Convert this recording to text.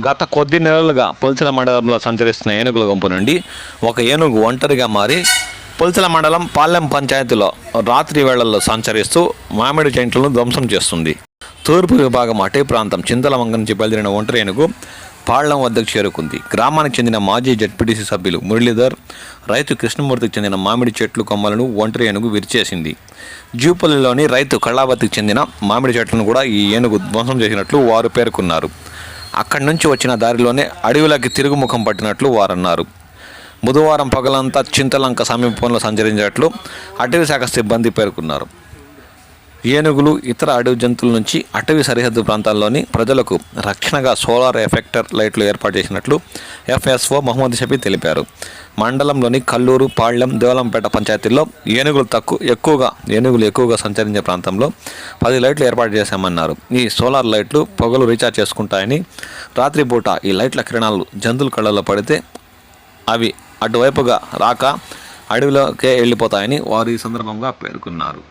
గత కొద్ది నెలలుగా పుల్చల మండలంలో సంచరిస్తున్న ఏనుగుల గుంపు నుండి ఒక ఏనుగు ఒంటరిగా మారి పుల్చల మండలం పాలెం పంచాయతీలో రాత్రి వేళల్లో సంచరిస్తూ మామిడి చెట్లను ధ్వంసం చేస్తుంది. తూర్పు విభాగం అటవీ ప్రాంతం చింతలవంగ నుంచి బయలుదేరిన ఒంటరి ఏనుగు పాళ్లం వద్దకు చేరుకుంది. గ్రామానికి చెందిన మాజీ జడ్పీటీసీ సభ్యులు మురళీధర్, రైతు కృష్ణమూర్తికి చెందిన మామిడి చెట్లు కొమ్మలను ఒంటరి ఏనుగు విరిచేసింది. జూపల్లిలోని రైతు కళావతికి చెందిన మామిడి చెట్లను కూడా ఈ ఏనుగు ధ్వంసం చేసినట్లు వారు పేర్కొన్నారు. అక్కడి నుంచి వచ్చిన దారిలోనే అడవిలోకి తిరుగుముఖం పట్టినట్లు వారన్నారు. బుధవారం పగలంతా చింతలంక సమీపంలో సంచరించినట్లు అటవీ శాఖ సిబ్బంది పేర్కొన్నారు. ఏనుగులు ఇతర అడవి జంతువుల నుంచి అటవీ సరిహద్దు ప్రాంతాల్లోని ప్రజలకు రక్షణగా సోలార్ ఎఫెక్టర్ లైట్లు ఏర్పాటు చేసినట్లు ఎఫ్ఎస్ఓ మహమ్మద్ షఫీ తెలిపారు. మండలంలోని కల్లూరు, పాళ్లెం, దేవలంపేట పంచాయతీల్లో ఏనుగులు ఎక్కువగా సంచరించే ప్రాంతంలో 10 లైట్లు ఏర్పాటు చేశామన్నారు. ఈ సోలార్ లైట్లు పొగలు రీఛార్జ్ చేసుకుంటాయని, రాత్రిపూట ఈ లైట్ల కిరణాలు జంతువుల కళ్ళలో పడితే అవి అటువైపుగా రాక అడవిలోకే వెళ్ళిపోతాయని వారు ఈ సందర్భంగా పేర్కొన్నారు.